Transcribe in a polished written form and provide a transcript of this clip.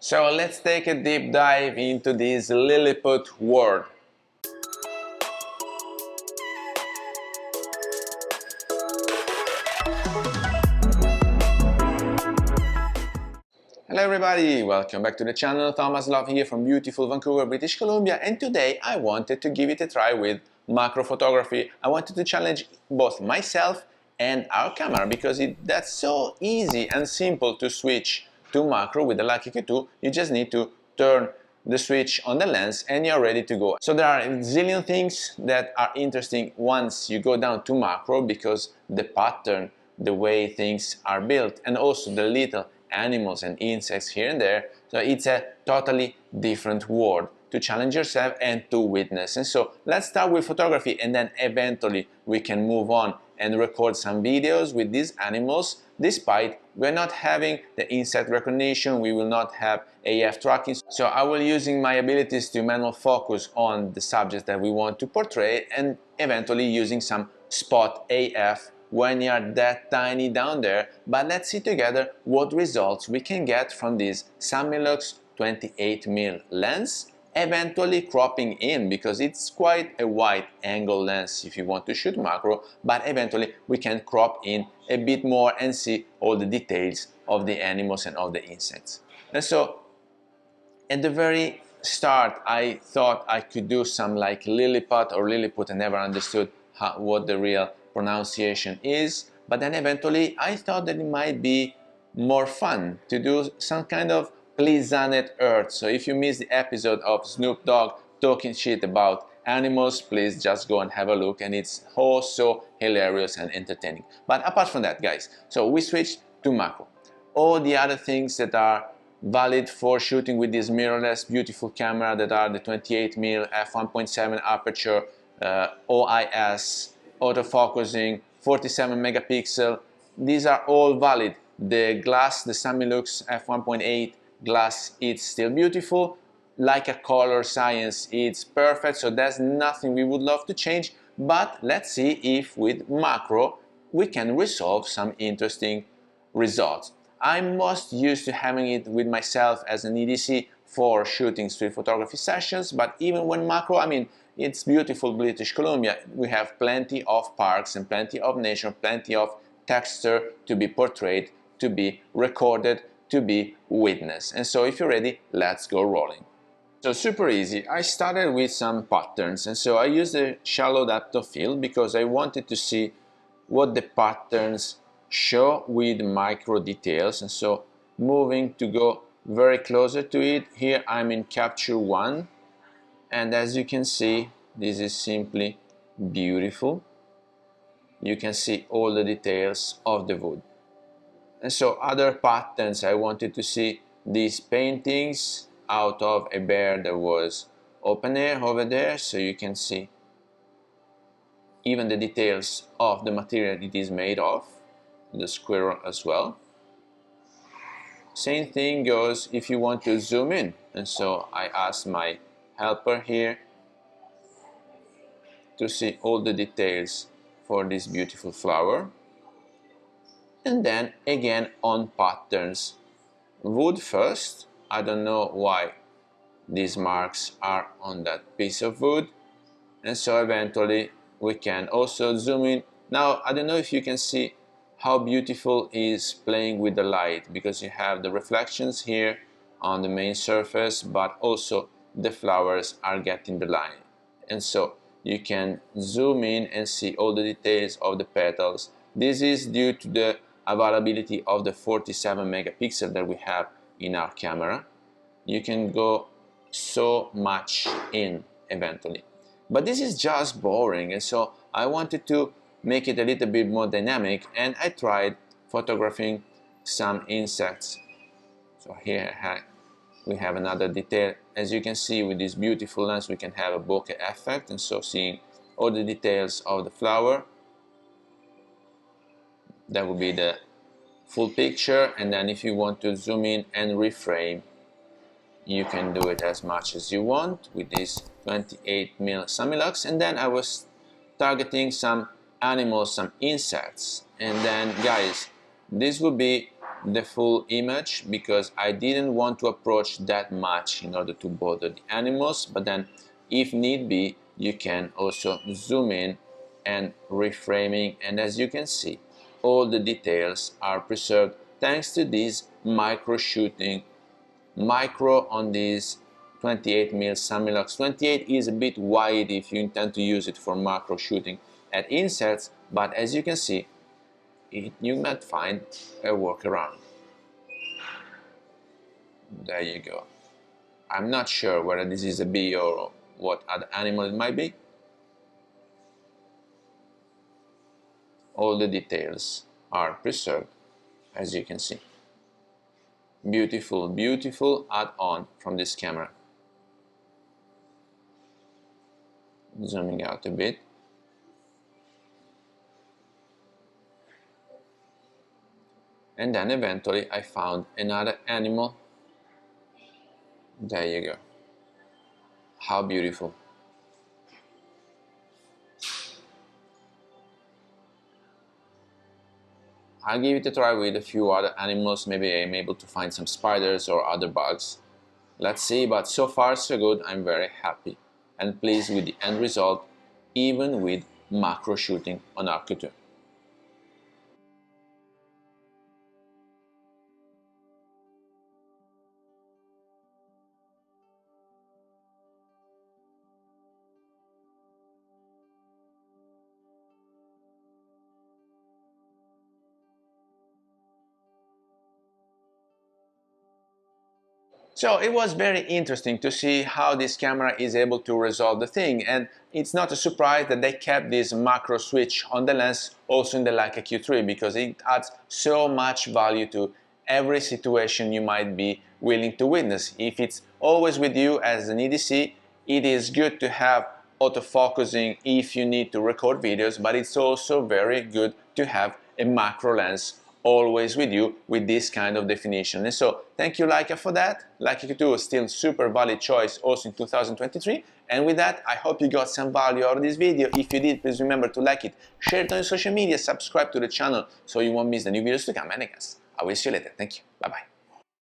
So let's take a deep dive into this Lilliput world. Hello everybody, welcome back to the channel. Thomas Love here from beautiful Vancouver, British Columbia, and today I wanted to give it a try with macro photography. I wanted to challenge both myself and our camera because that's so easy and simple to switch to macro with the Leica Q2. You just need to turn the switch on the lens and you're ready to go. So there are a zillion things that are interesting once you go down to macro because the pattern, the way things are built, and also the little animals and insects here and there. So it's a totally different world to challenge yourself and to witness. And so let's start with photography, and then eventually we can move on and record some videos with these animals. Despite we're not having the insect recognition, we will not have AF tracking. So I will using my abilities to manual focus on the subjects that we want to portray, and eventually using some spot AF when you are that tiny down there. But let's see together what results we can get from this E-mount 28mm lens, eventually cropping in because it's quite a wide angle lens if you want to shoot macro, but eventually we can crop in a bit more and see all the details of the animals and of the insects. And so at the very start I thought I could do some like Lilliput or Lilliput. I never understood what the real pronunciation is, but then eventually I thought that it might be more fun to do some kind of Planet Earth. So if you missed the episode of Snoop Dogg talking shit about animals, please just go and have a look, and it's oh so hilarious and entertaining. But apart from that, guys, so we switched to macro. All the other things that are valid for shooting with this mirrorless beautiful camera, that are the 28mm f1.7 aperture, OIS, autofocusing, 47 megapixel, these are all valid. The glass, the E-mount f1.8 glass, it's still beautiful. Like a color science, it's perfect, so there's nothing we would love to change. But let's see if with macro we can resolve some interesting results. I'm most used to having it with myself as an EDC for shooting street photography sessions, but even when macro, I mean, it's beautiful British Columbia. We have plenty of parks and plenty of nature, plenty of texture to be portrayed, to be recorded, to be witnessed. And so if you're ready, let's go rolling. So super easy. I started with some patterns, and so I used the shallow depth of field because I wanted to see what the patterns show with micro details. And so moving to go very closer to it, here I'm in capture 1. And as you can see, this is simply beautiful. You can see all the details of the wood. And so other patterns, I wanted to see these paintings out of a bear that was open air over there, so you can see even the details of the material it is made of, the squirrel as well. Same thing goes if you want to zoom in, and so I asked my helper here to see all the details for this beautiful flower. And then again on patterns, wood first. I don't know why these marks are on that piece of wood, and so eventually we can also zoom in. Now I don't know if you can see how beautiful is playing with the light, because you have the reflections here on the main surface, but also the flowers are getting the light, and so you can zoom in and see all the details of the petals. This is due to the availability of the 47 megapixel that we have in our camera. You can go so much in eventually, but this is just boring, and so I wanted to make it a little bit more dynamic, and I tried photographing some insects. So here we have another detail. As you can see, with this beautiful lens we can have a bokeh effect, and so seeing all the details of the flower. That would be the full picture, and then if you want to zoom in and reframe, you can do it as much as you want with this 28mm E-mount. And then I was targeting some animals, some insects, and then guys, this would be the full image because I didn't want to approach that much in order to bother the animals, but then if need be you can also zoom in and reframing, and as you can see all the details are preserved thanks to this micro shooting. Micro on this 28mm Sony E-Lux. 28 is a bit wide if you intend to use it for macro shooting at inserts, but as you can see you might find a workaround. There you go. I'm not sure whether this is a bee or what other animal it might be. All the details are preserved, as you can see. Beautiful, beautiful add-on from this camera. Zooming out a bit. And then eventually I found another animal. There you go. How beautiful. I'll give it a try with a few other animals. Maybe I'm able to find some spiders or other bugs. Let's see, but so far so good. I'm very happy and pleased with the end result, even with macro shooting on Q2. So it was very interesting to see how this camera is able to resolve the thing, and it's not a surprise that they kept this macro switch on the lens also in the Leica Q3 because it adds so much value to every situation you might be willing to witness. If it's always with you as an EDC, it is good to have autofocusing if you need to record videos, but it's also very good to have a macro lens always with you with this kind of definition. And so thank you Leica for that. Leica Q2 is still super valid choice also in 2023. And with that, I hope you got some value out of this video. If you did, please remember to like it, share it on your social media, subscribe to the channel so you won't miss the new videos to come. And I guess I will see you later. Thank you. Bye bye.